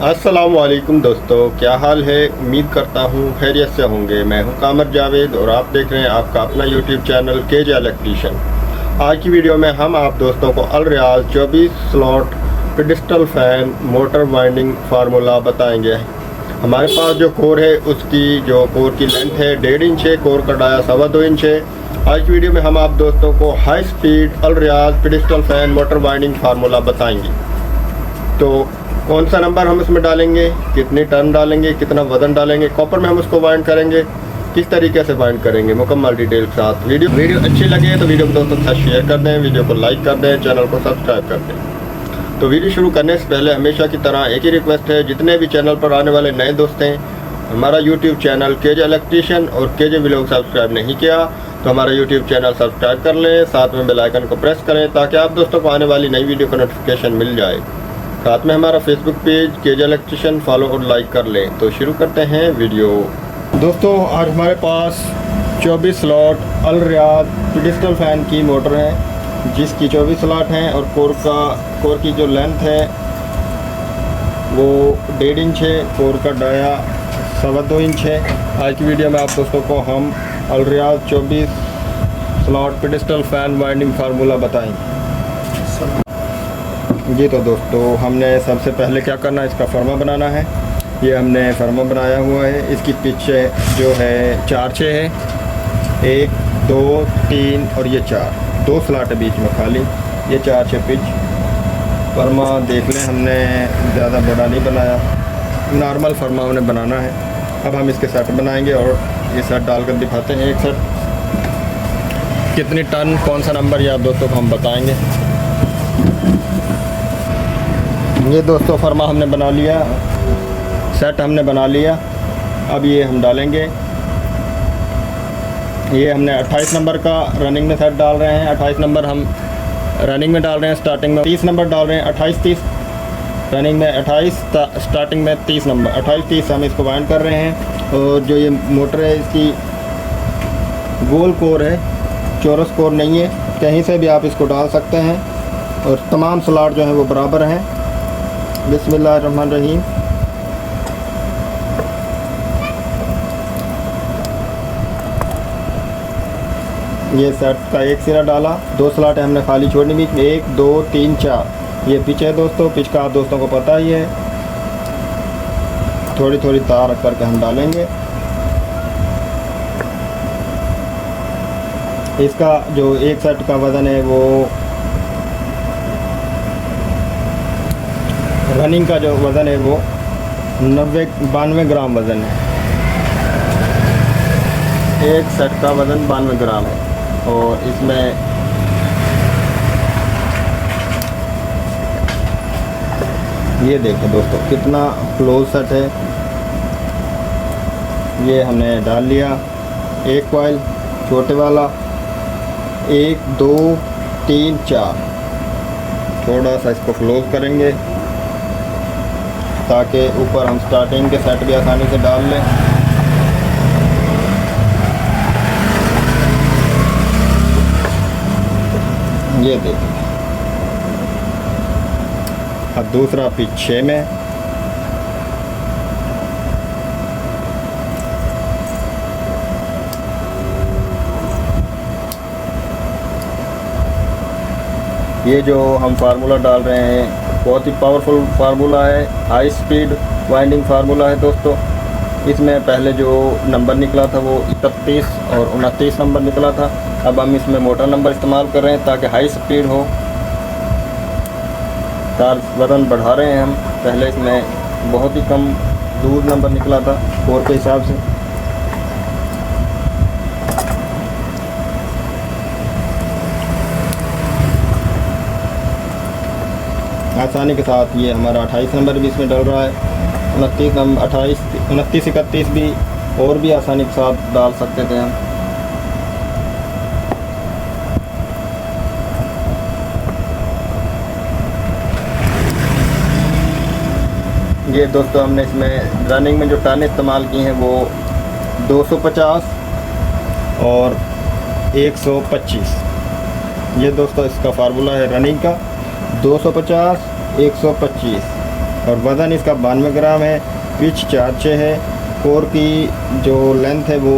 अस्सलाम वालेकुम दोस्तों, क्या हाल है। उम्मीद करता हूँ खैरियत से होंगे। मैं हूँ कामर जावेद और आप देख रहे हैं आपका अपना यूट्यूब चैनल केजे इलेक्ट्रीशियन। आज की वीडियो में हम आप दोस्तों को अल रियाज 24 slot pedestal fan motor winding formula बताएंगे। हमारे पास जो कोर है उसकी जो कोर की लेंथ है 1.5 इंच है, कोर का डाया 2.25 इंच है। आज की वीडियो में हम आप दोस्तों को high speed Al Riyaz pedestal fan motor winding formula बताएंगे। तो कौन सा नंबर हम इसमें डालेंगे, कितनी टर्न डालेंगे, कितना वज़न डालेंगे, कॉपर में हम उसको वाइंड करेंगे, किस तरीके से वाइंड करेंगे, मुकम्मल डिटेल के साथ। वीडियो अच्छी लगे तो वीडियो को दोस्तों के साथ शेयर कर दें, वीडियो को लाइक कर दें, चैनल को सब्सक्राइब कर दें। तो वीडियो शुरू करने से पहले हमेशा की तरह एक ही रिक्वेस्ट है, जितने भी चैनल पर आने वाले नए दोस्त हैं, हमारा यूट्यूब चैनल केजे इलेक्ट्रीशियन और केजे व्लॉग सब्सक्राइब नहीं किया तो हमारा यूट्यूब चैनल सब्सक्राइब कर लें, साथ में बेल आइकन को प्रेस करें ताकि आप दोस्तों को आने वाली नई वीडियो का नोटिफिकेशन मिल जाए। साथ में हमारा Facebook page KJ electrician follow और लाइक कर लें। तो शुरू करते हैं वीडियो। दोस्तों आज हमारे पास 24 स्लॉट अल रियाज पेडिस्टल फ़ैन की मोटर है, जिसकी 24 स्लॉट हैं और कोर की जो लेंथ है वो 1.5 इंच है, कोर का डाया 2.25 इंच है। आज की वीडियो में आप दोस्तों को हम अल रियाज 24 slot pedestal fan winding formula बताएंगे। जी तो दोस्तों हमने सबसे पहले क्या करना है, इसका फर्मा बनाना है। ये हमने फर्मा बनाया हुआ है। इसकी पिच जो है 4-6 है, 1 2 3 और ये 4, 2 स्लॉट है बीच में खाली। ये 4-6 पिच फर्मा देख लें, हमने ज़्यादा बड़ा नहीं बनाया, नॉर्मल फर्मा हमने बनाना है। अब हम इसके सेट बनाएंगे और ये सेट डालकर दिखाते हैं। एक सेट कितनी टन, कौन सा नंबर, ये आप दोस्तों को हम बताएंगे। ये दोस्तों फर्मा हमने बना लिया, सेट हमने बना लिया। अब ये हम डालेंगे, ये हमने 28 नंबर का रनिंग में सेट डाल रहे हैं। 28 नंबर हम रनिंग में डाल रहे हैं, स्टार्टिंग में 30 नंबर डाल रहे हैं। 28-30 रनिंग में 28, स्टार्टिंग में 30 नंबर, 28-30 हम इसको वाइंड कर रहे हैं। और जो ये मोटर है इसकी गोल कोर है, चौरस कोर नहीं है, कहीं से भी आप इसको डाल सकते हैं और तमाम स्लॉट जो हैं वो बराबर हैं। बिस्मिल्लाहिर्रहमानिर्रहीम। ये सेट का एक सिरा डाला, 2 स्लॉट है हमने खाली छोड़नी बीच में, 1 2 3 4। ये पिच है दोस्तों, पिच का आप दोस्तों को पता ही है। थोड़ी थोड़ी तार रख करके हम डालेंगे। इसका जो एक सेट का वज़न है वो रनिंग का जो वज़न है वो 92 ग्राम वज़न है। एक सेट का वज़न 92 ग्राम है। और इसमें ये देखें दोस्तों कितना क्लोज सेट है। ये हमने डाल लिया, एक कॉइल छोटे वाला, 1 2 3 4। थोड़ा सा इसको क्लोज करेंगे ताकि ऊपर हम स्टार्टिंग के सेट भी आसानी से डाल लें। ये देखिए, अब दूसरा पीछे में, ये जो हम फार्मूला डाल रहे हैं बहुत ही पावरफुल फार्मूला है, हाई स्पीड वाइंडिंग फार्मूला है दोस्तों। इसमें पहले जो नंबर निकला था वो 31 और 29 नंबर निकला था। अब हम इसमें मोटर नंबर इस्तेमाल कर रहे हैं ताकि हाई स्पीड हो। तार वज़न बढ़ा रहे हैं हम, पहले इसमें बहुत ही कम दूर नंबर निकला था कोर के हिसाब से। आसानी के साथ ये हमारा 28 नंबर भी इसमें डल रहा है, 29 नंबर 28 29 31 भी और भी आसानी के साथ डाल सकते थे हम। ये दोस्तों हमने इसमें रनिंग में जो टर्न इस्तेमाल की हैं वो 250 और 125। ये दोस्तों इसका फार्मूला है रनिंग का, 250 125। और वज़न इसका 92 ग्राम है। पिच 4/6 है। कोर की जो लेंथ है वो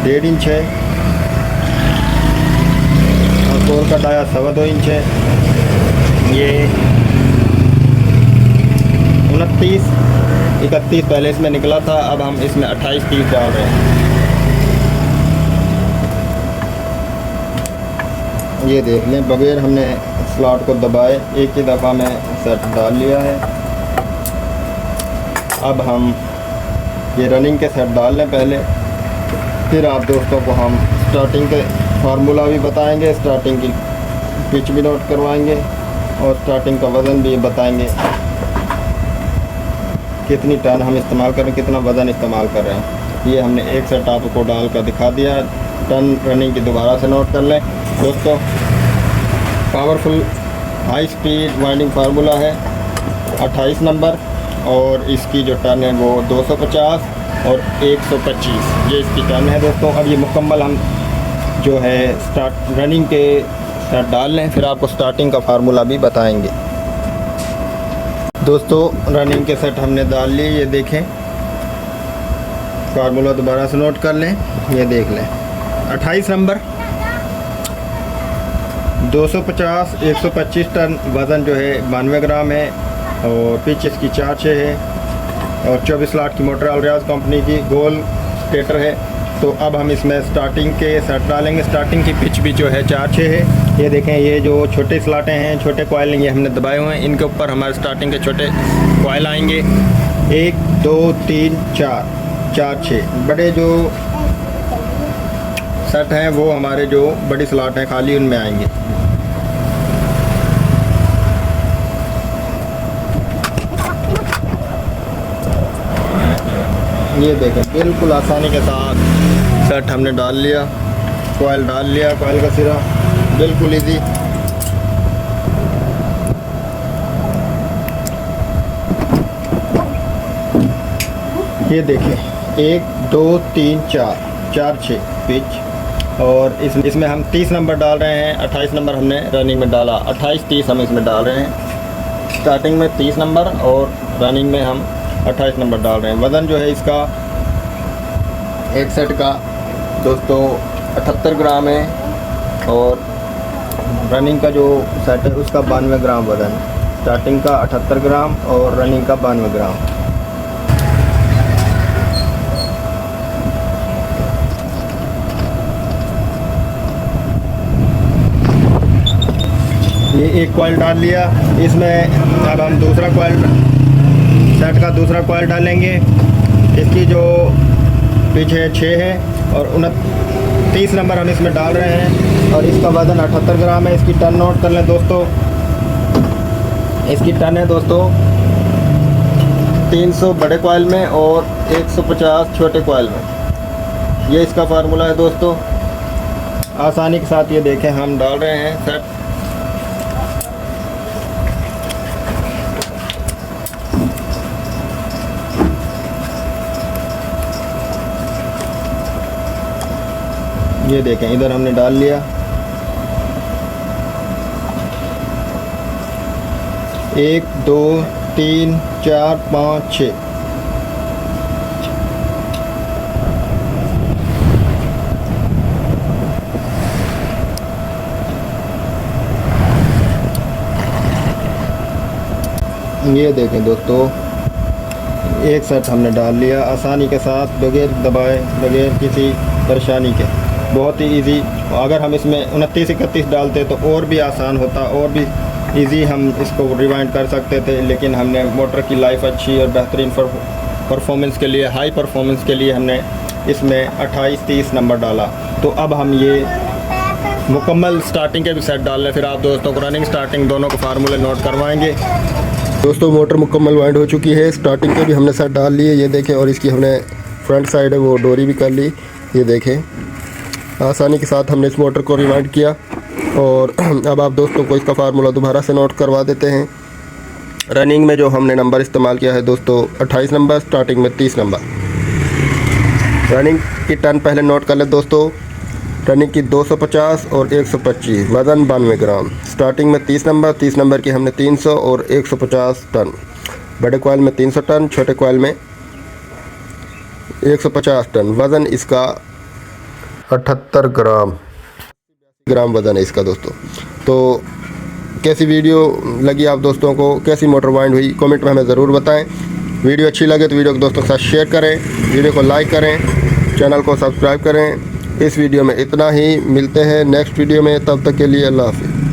1.5 इंच है और कोर का डाया 2.25 इंच है। ये 29, 31 पहले इसमें निकला था, अब हम इसमें 28, 30 डाल रहे हैं। ये देख लें, बगैर हमने स्लॉट को दबाए एक ही दफ़ा में सेट डाल लिया है। अब हम ये रनिंग के सेट डाल लें पहले, फिर आप दोस्तों को हम स्टार्टिंग के फार्मूला भी बताएंगे, स्टार्टिंग की पिच भी नोट करवाएंगे और स्टार्टिंग का वज़न भी बताएंगे, कितनी टन हम इस्तेमाल कर रहे हैं, कितना वज़न इस्तेमाल कर रहे हैं। ये हमने एक सेट आपको डाल कर दिखा दिया। टन रनिंग की दोबारा से नोट कर लें दोस्तों। Powerful high speed winding formula है 28 नंबर और इसकी जो टन है वो 250 और 125, ये इसकी टन है दोस्तों। अब ये मुकम्मल हम जो है स्टार्ट रनिंग के सेट डाल लें, फिर आपको स्टार्टिंग का फार्मूला भी बताएंगे दोस्तों। रनिंग के सेट हमने डाल लिए, ये देखें, फार्मूला दोबारा से नोट कर लें, ये देख लें। 28 नंबर 250 125 टन, वज़न जो है 92 ग्राम है और पिच इसकी 4/6 है और 24 स्लॉट की मोटर अलरियाज कंपनी की गोल स्टेटर है। तो अब हम इसमें स्टार्टिंग के सेट डालेंगे। स्टार्टिंग की पिच भी जो है 4/6 है। ये देखें, ये जो छोटे स्लॉटें हैं, छोटे कॉयल ये हमने दबाए हुए हैं, इनके ऊपर हमारे स्टार्टिंग के छोटे कॉयल आएंगे। 1 2 3 4 4/6 बड़े जो सेट हैं वो हमारे जो बड़ी स्लॉट हैं खाली उनमें आएंगे। ये देखें, बिल्कुल आसानी के साथ सेट हमने डाल लिया, कॉयल डाल लिया, कॉयल का सिरा बिल्कुल इजी। ये देखें, 1 2 3 4 4/6 पिच और इसमें हम 30 नंबर डाल रहे हैं। 28 नंबर हमने रनिंग में डाला, 28 30 हम इसमें डाल रहे हैं। स्टार्टिंग में 30 नंबर और रनिंग में हम 28 नंबर डाल रहे हैं। वज़न जो है इसका एक सेट का दोस्तों 78 ग्राम है और रनिंग का जो सेट है उसका 92 ग्राम वज़न। स्टार्टिंग का 78 ग्राम और रनिंग का 92 ग्राम। ये एक कॉइल डाल लिया, इसमें अब हम दूसरा कॉइल सेट का दूसरा कॉइल डालेंगे। इसकी जो पिच है 6 है और 29 नंबर हम इसमें डाल रहे हैं और इसका वज़न 78 ग्राम है। इसकी टन नोट कर लें दोस्तों, इसकी टन है दोस्तों 300 बड़े कॉइल में और 150 छोटे कॉइल में। ये इसका फार्मूला है दोस्तों। आसानी के साथ ये देखें, हम डाल रहे हैं सेट। ये देखें, इधर हमने डाल लिया। 1 2 3 4 5 6 ये देखें दोस्तों, एक सेट हमने डाल लिया आसानी के साथ, बगैर दबाए, बगैर किसी परेशानी के, बहुत ही इजी। अगर हम इसमें 29 31 डालते तो और भी आसान होता, और भी इजी हम इसको रिवाइंड कर सकते थे, लेकिन हमने मोटर की लाइफ अच्छी और बेहतरीन परफॉर्मेंस के लिए, हाई परफॉर्मेंस के लिए हमने इसमें 28 30 नंबर डाला। तो अब हम ये मुकम्मल स्टार्टिंग के भी सेट डाल लें, फिर आप दोस्तों को रनिंग स्टार्टिंग दोनों को फार्मूले नोट करवाएंगे। दोस्तों मोटर मुकम्मल वाइंड हो चुकी है, स्टार्टिंग के भी हमने सेट डाल लिए, ये देखें, और इसकी हमने फ्रंट साइड है वो डोरी भी कर ली। ये देखें, आसानी के साथ हमने इस मोटर को रिवाइंड किया। और अब आप दोस्तों को इसका फार्मूला दोबारा से नोट करवा देते हैं। रनिंग में जो हमने नंबर इस्तेमाल किया है दोस्तों 28 नंबर, स्टार्टिंग में 30 नंबर। रनिंग की टन पहले नोट कर लें दोस्तों, टनिक की 250 और 125, वज़न 92 ग्राम। स्टार्टिंग में 30 नंबर की हमने 300 और 150 टन। बड़े कॉइल में 300 टन, छोटे कॉइल में 150 टन। वज़न इसका 78 ग्राम वज़न है इसका दोस्तों। तो कैसी वीडियो लगी आप दोस्तों को, कैसी मोटर वाइंड हुई, कमेंट में हमें ज़रूर बताएं। वीडियो अच्छी लगे तो वीडियो को दोस्तों के साथ शेयर करें, वीडियो को लाइक करें, चैनल को सब्सक्राइब करें। इस वीडियो में इतना ही, मिलते हैं नेक्स्ट वीडियो में, तब तक के लिए अल्लाह हाफ़िज़।